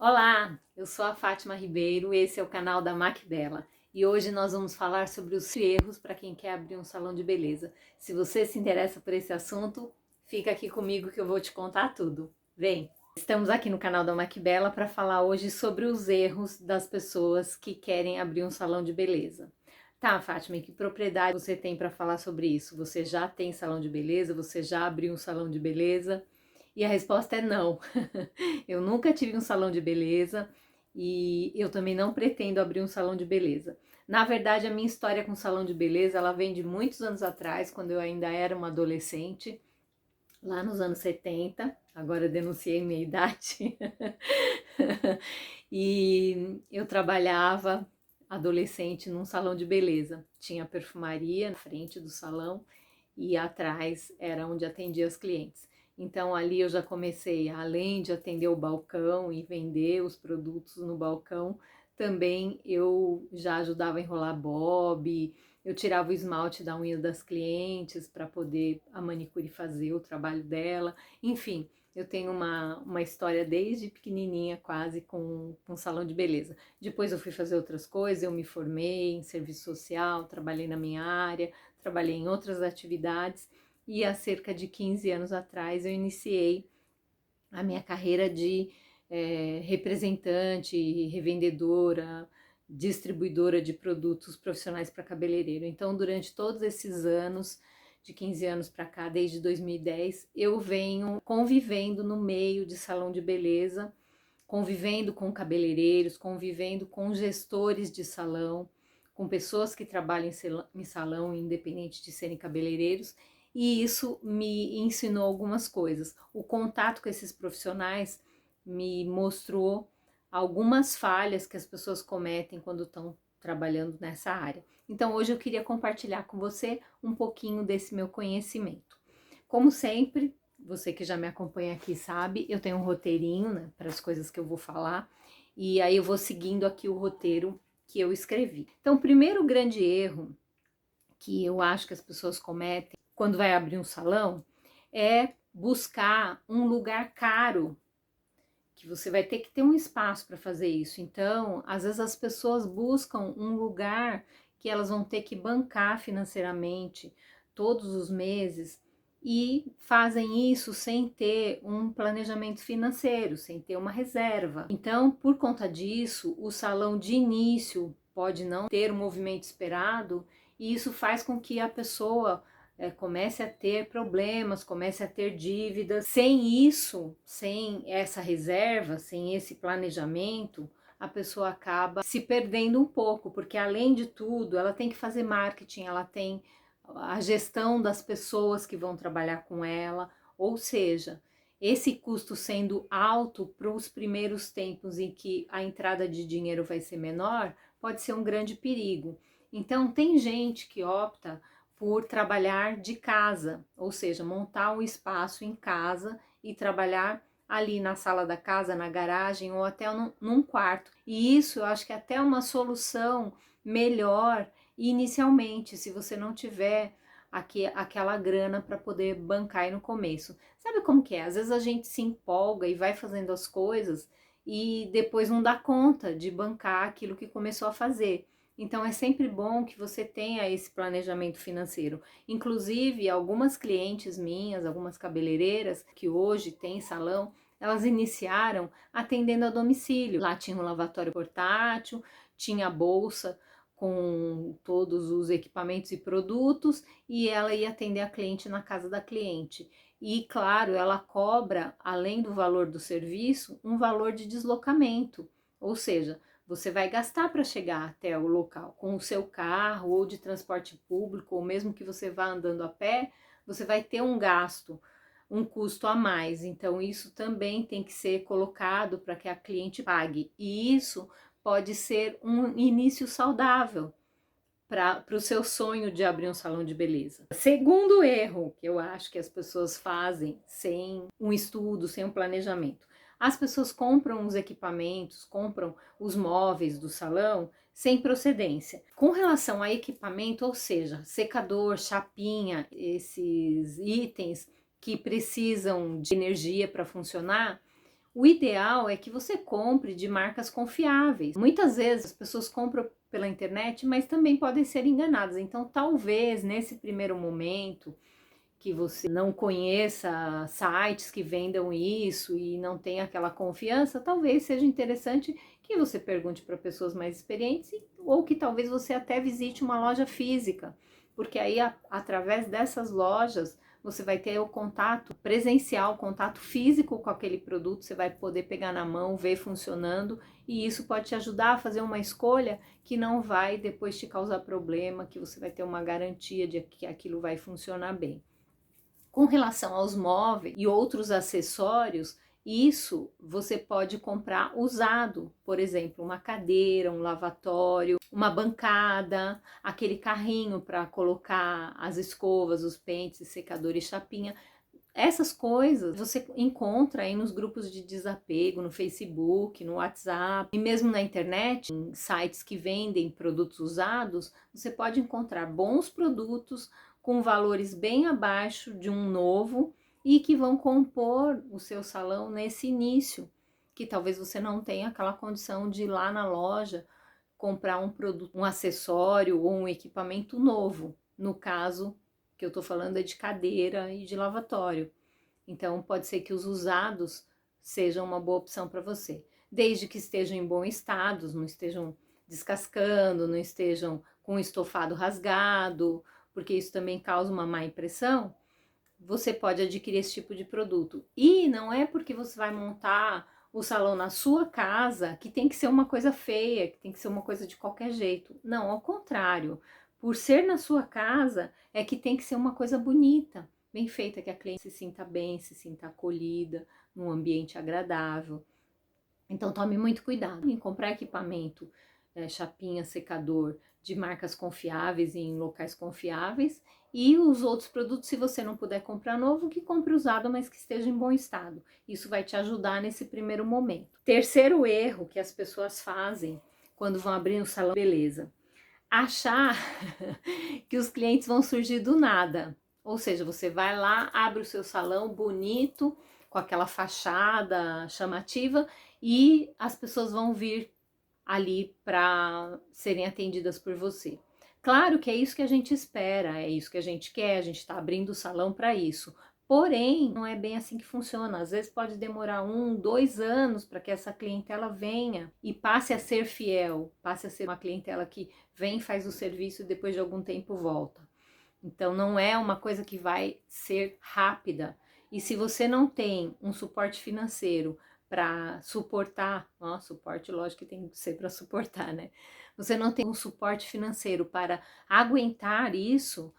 Olá, eu sou a Fátima Ribeiro, esse é o canal da Macbela e hoje nós vamos falar sobre os erros para quem quer abrir um salão de beleza. Se você se interessa por esse assunto, fica aqui comigo que eu vou te contar tudo. Vem! Estamos aqui no canal da Macbela para falar hoje sobre os erros das pessoas que querem abrir um salão de beleza. Tá, Fátima, e que propriedade você tem para falar sobre isso? Você já tem salão de beleza? Você já abriu um salão de beleza? E a resposta é não. Eu nunca tive um salão de beleza e eu também não pretendo abrir um salão de beleza. Na verdade, a minha história com salão de beleza, ela vem de muitos anos atrás, quando eu ainda era uma adolescente, lá nos anos 70. Agora eu denunciei minha idade. E eu trabalhava adolescente num salão de beleza. Tinha perfumaria na frente do salão e atrás era onde atendia os clientes. Então ali eu já comecei, além de atender o balcão e vender os produtos no balcão, também eu já ajudava a enrolar bob, eu tirava o esmalte da unha das clientes para poder a manicure fazer o trabalho dela. Enfim, eu tenho uma história desde pequenininha quase com salão de beleza. Depois eu fui fazer outras coisas, eu me formei em serviço social, trabalhei na minha área, trabalhei em outras atividades e há cerca de 15 anos atrás eu iniciei a minha carreira de representante, revendedora, distribuidora de produtos profissionais para cabeleireiro. Então, durante todos esses anos, de 15 anos para cá, desde 2010, eu venho convivendo no meio de salão de beleza, convivendo com cabeleireiros, convivendo com gestores de salão, com pessoas que trabalham em salão, independente de serem cabeleireiros, e isso me ensinou algumas coisas. O contato com esses profissionais me mostrou algumas falhas que as pessoas cometem quando estão trabalhando nessa área. Então hoje eu queria compartilhar com você um pouquinho desse meu conhecimento. Como sempre, você que já me acompanha aqui sabe, eu tenho um roteirinho, né, para as coisas que eu vou falar, e aí eu vou seguindo aqui o roteiro que eu escrevi. Então, o primeiro grande erro que eu acho que as pessoas cometem quando vai abrir um salão é buscar um lugar caro, que você vai ter que ter um espaço para fazer isso. Então, às vezes as pessoas buscam um lugar que elas vão ter que bancar financeiramente todos os meses e fazem isso sem ter um planejamento financeiro, sem ter uma reserva. Então, por conta disso, o salão de início pode não ter o movimento esperado e isso faz com que a pessoa comece a ter problemas, comece a ter dívidas. Sem isso, sem essa reserva, sem esse planejamento, a pessoa acaba se perdendo um pouco, porque além de tudo, ela tem que fazer marketing, ela tem a gestão das pessoas que vão trabalhar com ela, ou seja, esse custo sendo alto para os primeiros tempos em que a entrada de dinheiro vai ser menor, pode ser um grande perigo. Então, tem gente que opta por trabalhar de casa, ou seja, montar um espaço em casa e trabalhar ali na sala da casa, na garagem ou até num quarto. E isso eu acho que é até uma solução melhor inicialmente, se você não tiver aquela grana para poder bancar aí no começo. Sabe como que é? Às vezes a gente se empolga e vai fazendo as coisas e depois não dá conta de bancar aquilo que começou a fazer. Então é sempre bom que você tenha esse planejamento financeiro. Inclusive, algumas clientes minhas, algumas cabeleireiras que hoje têm salão, elas iniciaram atendendo a domicílio. Lá tinha um lavatório portátil, tinha a bolsa com todos os equipamentos e produtos e ela ia atender a cliente na casa da cliente. E claro, ela cobra, além do valor do serviço, um valor de deslocamento, ou seja, você vai gastar para chegar até o local com o seu carro ou de transporte público, ou mesmo que você vá andando a pé, você vai ter um gasto, um custo a mais. Então, isso também tem que ser colocado para que a cliente pague. E isso pode ser um início saudável para o seu sonho de abrir um salão de beleza. Segundo erro que eu acho que as pessoas fazem sem um estudo, sem um planejamento. As pessoas compram os equipamentos, compram os móveis do salão sem procedência. Com relação a equipamento, ou seja, secador, chapinha, esses itens que precisam de energia para funcionar, O ideal é que você compre de marcas confiáveis. Muitas vezes as pessoas compram pela internet, mas também podem ser enganadas. Então, talvez nesse primeiro momento que você não conheça sites que vendam isso e não tenha aquela confiança, talvez seja interessante que você pergunte para pessoas mais experientes ou que talvez você até visite uma loja física, porque aí através dessas lojas você vai ter o contato presencial, contato físico com aquele produto, você vai poder pegar na mão, ver funcionando, e isso pode te ajudar a fazer uma escolha que não vai depois te causar problema, que você vai ter uma garantia de que aquilo vai funcionar bem. Com relação aos móveis e outros acessórios, isso você pode comprar usado, por exemplo, uma cadeira, um lavatório, uma bancada, aquele carrinho para colocar as escovas, os pentes, secador e chapinha. Essas coisas você encontra aí nos grupos de desapego, no Facebook, no WhatsApp e mesmo na internet, em sites que vendem produtos usados, você pode encontrar bons produtos com valores bem abaixo de um novo e que vão compor o seu salão nesse início, que talvez você não tenha aquela condição de ir lá na loja comprar um produto, um acessório ou um equipamento novo. No caso que eu tô falando é de cadeira e de lavatório. Então pode ser que os usados sejam uma boa opção para você, desde que estejam em bom estado, não estejam descascando, não estejam com o estofado rasgado, porque isso também causa uma má impressão. Você pode adquirir esse tipo de produto. E não é porque você vai montar o salão na sua casa que tem que ser uma coisa feia, que tem que ser uma coisa de qualquer jeito. Não, ao contrário. Por ser na sua casa, é que tem que ser uma coisa bonita, bem feita, que a cliente se sinta bem, se sinta acolhida, num ambiente agradável. Então tome muito cuidado em comprar equipamento, chapinha, secador de marcas confiáveis e em locais confiáveis, e os outros produtos, se você não puder comprar novo, que compre usado, mas que esteja em bom estado. Isso vai te ajudar nesse primeiro momento. Terceiro erro que as pessoas fazem quando vão abrir um salão de beleza: achar que os clientes vão surgir do nada. Ou seja, você vai lá, abre o seu salão bonito, com aquela fachada chamativa, e as pessoas vão vir ali para serem atendidas por você. Claro que é isso que a gente espera, é isso que a gente quer, a gente está abrindo o salão para isso. Porém, não é bem assim que funciona. Às vezes pode demorar 1, 2 anos para que essa clientela venha e passe a ser fiel, passe a ser uma clientela que vem, faz o serviço e depois de algum tempo volta. Então não é uma coisa que vai ser rápida. E se você não tem um suporte financeiro para suportar, suporte lógico que tem que ser para suportar, né? Você não tem um suporte financeiro para aguentar isso,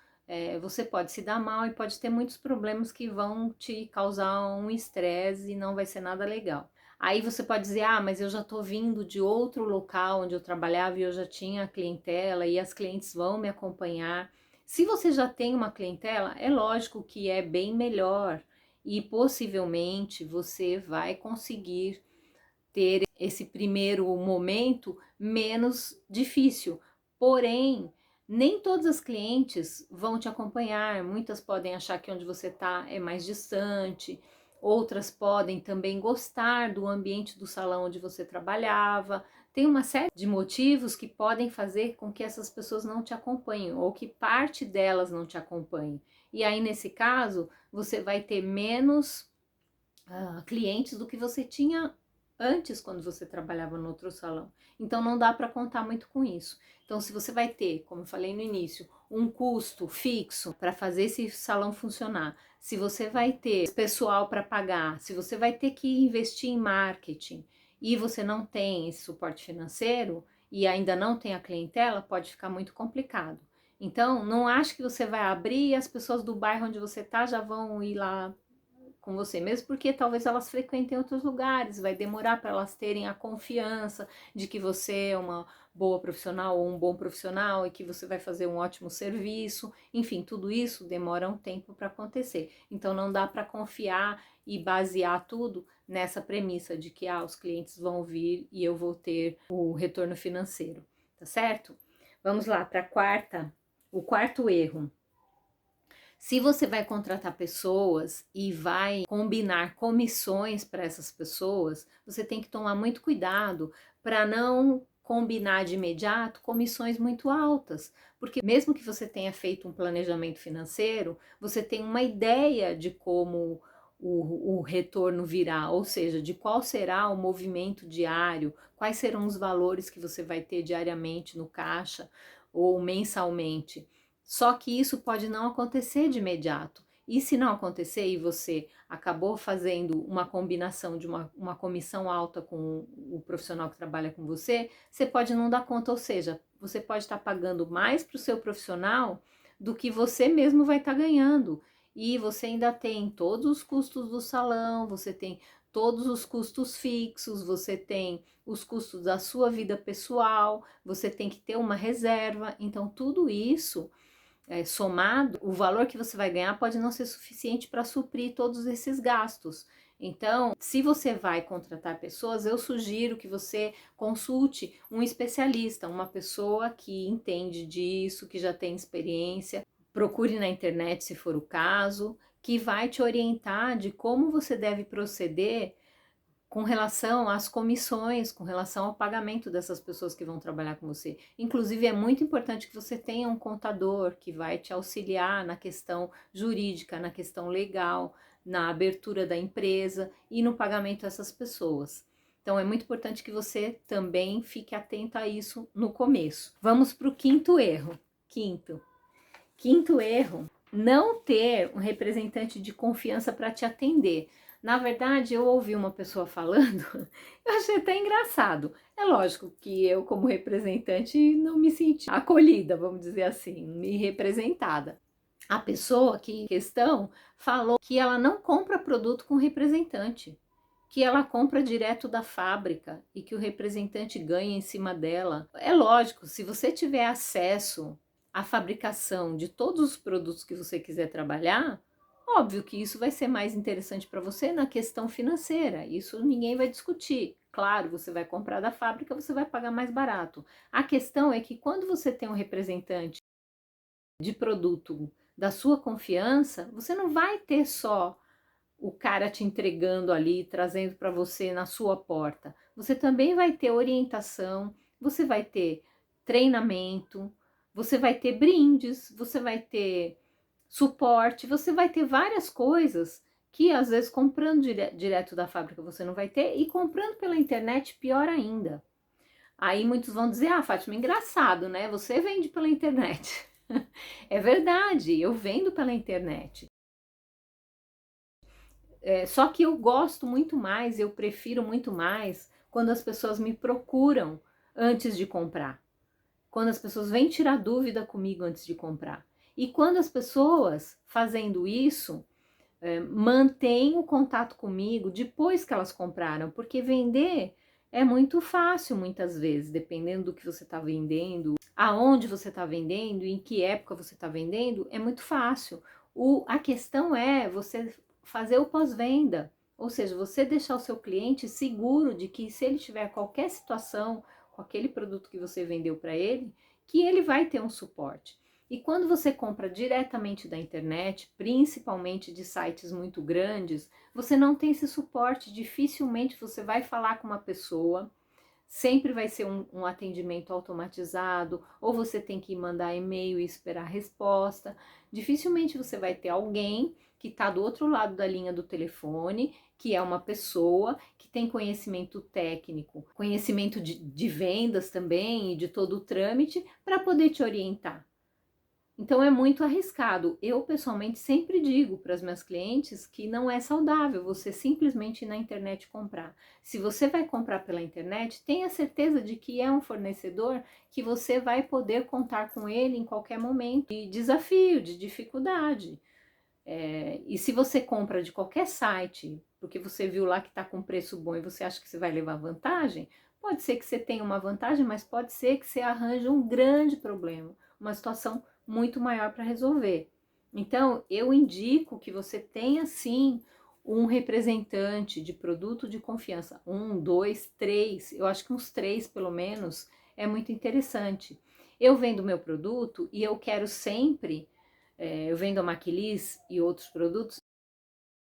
você pode se dar mal e pode ter muitos problemas que vão te causar um estresse e não vai ser nada legal. Aí você pode dizer, mas eu já tô vindo de outro local onde eu trabalhava e eu já tinha clientela e as clientes vão me acompanhar. Se você já tem uma clientela, é lógico que é bem melhor e possivelmente você vai conseguir ter esse primeiro momento menos difícil. Porém, nem todas as clientes vão te acompanhar, muitas podem achar que onde você está é mais distante, outras podem também gostar do ambiente do salão onde você trabalhava. Tem uma série de motivos que podem fazer com que essas pessoas não te acompanhem ou que parte delas não te acompanhe. E aí, nesse caso, você vai ter menos clientes do que você tinha antes quando você trabalhava no outro salão. Então não dá para contar muito com isso. Então se você vai ter, como eu falei no início, um custo fixo para fazer esse salão funcionar, se você vai ter pessoal para pagar, se você vai ter que investir em marketing e você não tem esse suporte financeiro e ainda não tem a clientela, pode ficar muito complicado. Então não ache que você vai abrir e as pessoas do bairro onde você tá já vão ir lá com você, mesmo porque talvez elas frequentem outros lugares, vai demorar para elas terem a confiança de que você é uma boa profissional ou um bom profissional e que você vai fazer um ótimo serviço. Enfim, tudo isso demora um tempo para acontecer. Então não dá para confiar e basear tudo nessa premissa de que os clientes vão vir e eu vou ter o retorno financeiro, tá certo? Vamos lá para o quarto erro. Se você vai contratar pessoas e vai combinar comissões para essas pessoas, você tem que tomar muito cuidado para não combinar de imediato comissões muito altas, porque mesmo que você tenha feito um planejamento financeiro, você tem uma ideia de como o retorno virá, ou seja, de qual será o movimento diário, quais serão os valores que você vai ter diariamente no caixa ou mensalmente. Só que isso pode não acontecer de imediato. E se não acontecer e você acabou fazendo uma combinação de uma comissão alta com o profissional que trabalha com você, você pode não dar conta, ou seja, você pode estar pagando mais para o seu profissional do que você mesmo vai estar ganhando. E você ainda tem todos os custos do salão, você tem todos os custos fixos, você tem os custos da sua vida pessoal, você tem que ter uma reserva. Então, tudo isso somado, o valor que você vai ganhar pode não ser suficiente para suprir todos esses gastos. Então, se você vai contratar pessoas, eu sugiro que você consulte um especialista, uma pessoa que entende disso, que já tem experiência. Procure na internet, se for o caso, que vai te orientar de como você deve proceder com relação às comissões, com relação ao pagamento dessas pessoas que vão trabalhar com você. Inclusive, é muito importante que você tenha um contador que vai te auxiliar na questão jurídica, na questão legal, na abertura da empresa e no pagamento dessas pessoas. Então, é muito importante que você também fique atenta a isso no começo. Vamos para o quinto erro. Quinto erro, não ter um representante de confiança para te atender. Na verdade, eu ouvi uma pessoa falando, eu achei até engraçado. É lógico que eu, como representante, não me senti acolhida, vamos dizer assim, me representada. A pessoa que em questão falou que ela não compra produto com representante, que ela compra direto da fábrica e que o representante ganha em cima dela. É lógico, se você tiver acesso à fabricação de todos os produtos que você quiser trabalhar, óbvio que isso vai ser mais interessante para você na questão financeira, isso ninguém vai discutir. Claro, você vai comprar da fábrica, você vai pagar mais barato. A questão é que quando você tem um representante de produto da sua confiança, você não vai ter só o cara te entregando ali, trazendo para você na sua porta. Você também vai ter orientação, você vai ter treinamento, você vai ter brindes, você vai ter suporte, você vai ter várias coisas que às vezes comprando direto da fábrica você não vai ter e comprando pela internet pior ainda. Aí muitos vão dizer, ah, Fátima, engraçado, né? Você vende pela internet. É verdade, eu vendo pela internet. Só que eu gosto muito mais, eu prefiro muito mais quando as pessoas me procuram antes de comprar. Quando as pessoas vêm tirar dúvida comigo antes de comprar. E quando as pessoas fazendo isso, mantêm o contato comigo depois que elas compraram, porque vender é muito fácil muitas vezes, dependendo do que você está vendendo, aonde você está vendendo, em que época você está vendendo, é muito fácil. A questão é você fazer o pós-venda, ou seja, você deixar o seu cliente seguro de que se ele tiver qualquer situação com aquele produto que você vendeu para ele, que ele vai ter um suporte. E quando você compra diretamente da internet, principalmente de sites muito grandes, você não tem esse suporte, dificilmente você vai falar com uma pessoa, sempre vai ser um atendimento automatizado, ou você tem que mandar e-mail e esperar a resposta. Dificilmente você vai ter alguém que está do outro lado da linha do telefone, que é uma pessoa que tem conhecimento técnico, conhecimento de vendas também e de todo o trâmite para poder te orientar. Então é muito arriscado. Eu pessoalmente sempre digo para as minhas clientes que não é saudável você simplesmente ir na internet comprar. Se você vai comprar pela internet, tenha certeza de que é um fornecedor que você vai poder contar com ele em qualquer momento de desafio, de dificuldade. E se você compra de qualquer site, porque você viu lá que está com preço bom e você acha que você vai levar vantagem, pode ser que você tenha uma vantagem, mas pode ser que você arranje um grande problema, uma situação muito maior para resolver. Então, eu indico que você tenha sim um representante de produto de confiança, 1, 2, 3, eu acho que uns 3 pelo menos, é muito interessante. Eu vendo meu produto e eu quero sempre eu vendo a Maquilis e outros produtos,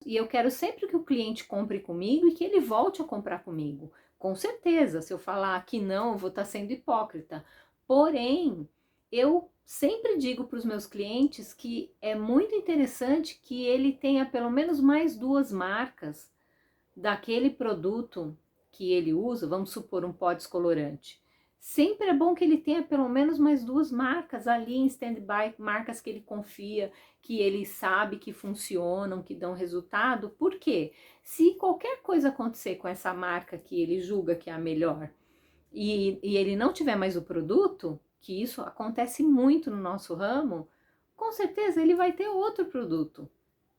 e eu quero sempre que o cliente compre comigo e que ele volte a comprar comigo. Com certeza, se eu falar que não, eu vou estar sendo hipócrita. Porém, eu sempre digo para os meus clientes que é muito interessante que ele tenha pelo menos mais 2 marcas daquele produto que ele usa, vamos supor um pó descolorante. Sempre é bom que ele tenha pelo menos mais 2 marcas ali em stand-by, marcas que ele confia, que ele sabe que funcionam, que dão resultado. Por quê? Se qualquer coisa acontecer com essa marca que ele julga que é a melhor e ele não tiver mais o produto, que isso acontece muito no nosso ramo, com certeza ele vai ter outro produto.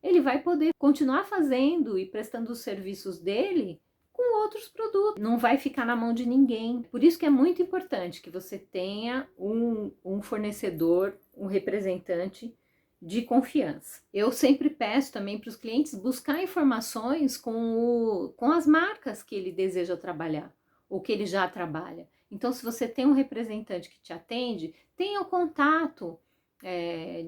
Ele vai poder continuar fazendo e prestando os serviços dele com outros produtos. Não vai ficar na mão de ninguém. Por isso que é muito importante que você tenha um fornecedor, um representante de confiança. Eu sempre peço também para os clientes buscar informações com as marcas que ele deseja trabalhar ou que ele já trabalha. Então, se você tem um representante que te atende, tenha o contato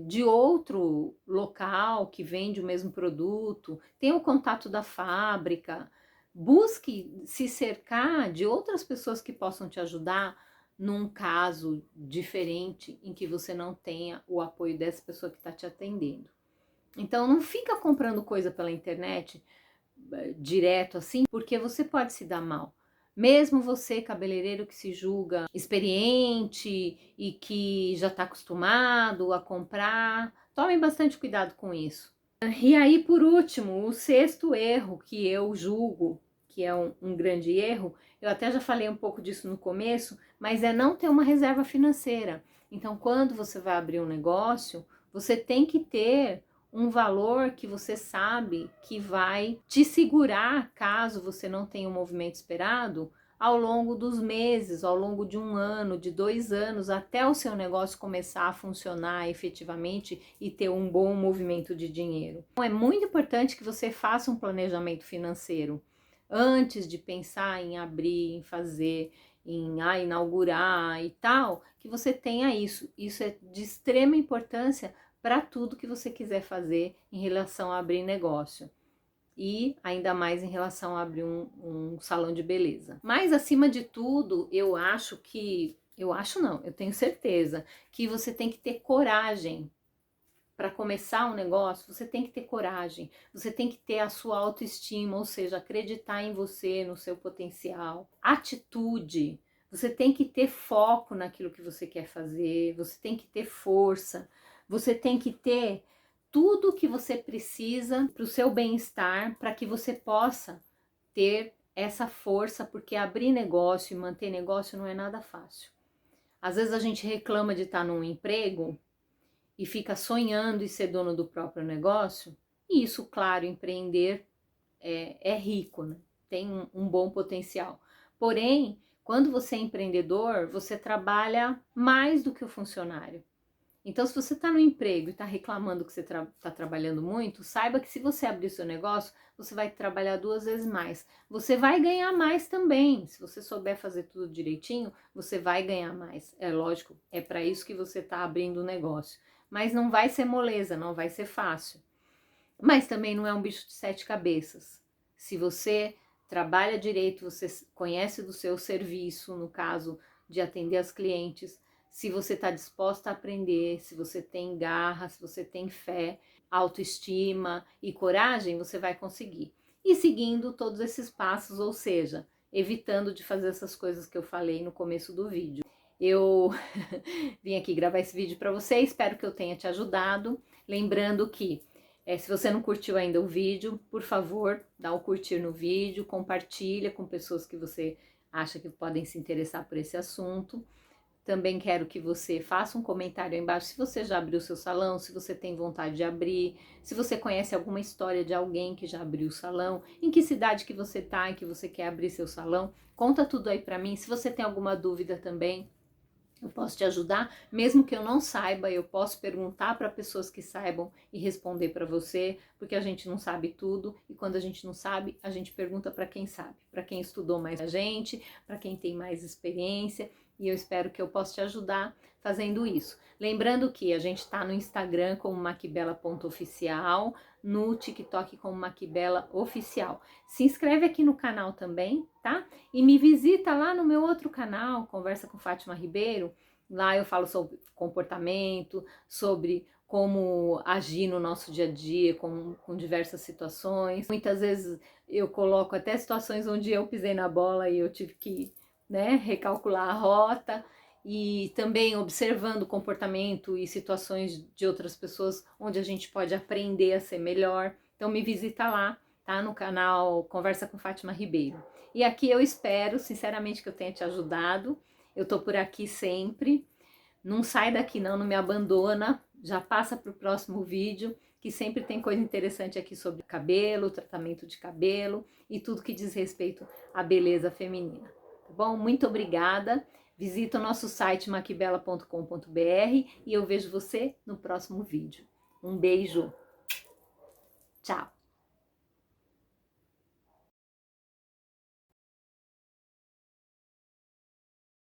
de outro local que vende o mesmo produto, tenha o contato da fábrica, busque se cercar de outras pessoas que possam te ajudar num caso diferente em que você não tenha o apoio dessa pessoa que está te atendendo. Então não fica comprando coisa pela internet direto assim, porque você pode se dar mal. Mesmo você, cabeleireiro que se julga experiente e que já está acostumado a comprar, tome bastante cuidado com isso. E aí, por último, o 6º erro que eu julgo que é um grande erro, eu até já falei um pouco disso no começo, mas é não ter uma reserva financeira. Então, quando você vai abrir um negócio, você tem que ter um valor que você sabe que vai te segurar caso você não tenha um movimento esperado ao longo dos meses, ao longo de 1 ano, de 2 anos, até o seu negócio começar a funcionar efetivamente e ter um bom movimento de dinheiro. Então, é muito importante que você faça um planejamento financeiro antes de pensar em abrir, em fazer, em inaugurar e tal, que você tenha isso. Isso é de extrema importância para tudo que você quiser fazer em relação a abrir negócio. E ainda mais em relação a abrir um salão de beleza. Mas acima de tudo, eu tenho certeza que você tem que ter coragem. Para começar um negócio, você tem que ter coragem, você tem que ter a sua autoestima, ou seja, acreditar em você, no seu potencial, atitude, você tem que ter foco naquilo que você quer fazer, você tem que ter força, você tem que ter tudo o que você precisa para o seu bem-estar, para que você possa ter essa força, porque abrir negócio e manter negócio não é nada fácil. Às vezes a gente reclama de estar num emprego e fica sonhando em ser dono do próprio negócio, e isso, claro, empreender é rico, né? Tem um bom potencial. Porém, quando você é empreendedor, você trabalha mais do que o funcionário. Então, se você está no emprego e está reclamando que você está trabalhando muito, saiba que se você abrir seu negócio, você vai trabalhar 2 vezes mais. Você vai ganhar mais também. Se você souber fazer tudo direitinho, você vai ganhar mais. É lógico, é para isso que você está abrindo o negócio. Mas não vai ser moleza, não vai ser fácil. Mas também não é um bicho de 7 cabeças. Se você trabalha direito, você conhece do seu serviço, no caso de atender as clientes, se você está disposta a aprender, se você tem garra, se você tem fé, autoestima e coragem, você vai conseguir. E seguindo todos esses passos, ou seja, evitando de fazer essas coisas que eu falei no começo do vídeo. Eu vim aqui gravar esse vídeo para você, espero que eu tenha te ajudado. Lembrando que se você não curtiu ainda o vídeo, por favor, dá o curtir no vídeo, compartilha com pessoas que você acha que podem se interessar por esse assunto. Também quero que você faça um comentário aí embaixo se você já abriu seu salão, se você tem vontade de abrir, se você conhece alguma história de alguém que já abriu o salão, em que cidade que você tá e que você quer abrir seu salão. Conta tudo aí pra mim. Se você tem alguma dúvida também, eu posso te ajudar, mesmo que eu não saiba, eu posso perguntar para pessoas que saibam e responder para você, porque a gente não sabe tudo e quando a gente não sabe, a gente pergunta para quem sabe, para quem estudou mais a gente, para quem tem mais experiência e eu espero que eu possa te ajudar fazendo isso. Lembrando que a gente está no Instagram como maquibela.oficial, no TikTok como Maquibela Oficial. Se inscreve aqui no canal também, tá? E me visita lá no meu outro canal, Conversa com Fátima Ribeiro. Lá eu falo sobre comportamento, sobre como agir no nosso dia a dia com diversas situações. Muitas vezes eu coloco até situações onde eu pisei na bola e eu tive que, né, recalcular a rota, e também observando o comportamento e situações de outras pessoas onde a gente pode aprender a ser melhor. Então me visita lá, tá? No canal Conversa com Fátima Ribeiro. E aqui eu espero, sinceramente, que eu tenha te ajudado. Eu tô por aqui sempre. Não sai daqui não, não me abandona. Já passa para o próximo vídeo, que sempre tem coisa interessante aqui sobre cabelo, tratamento de cabelo e tudo que diz respeito à beleza feminina. Tá bom? Muito obrigada. Visita o nosso site maquibela.com.br e eu vejo você no próximo vídeo. Um beijo. Tchau.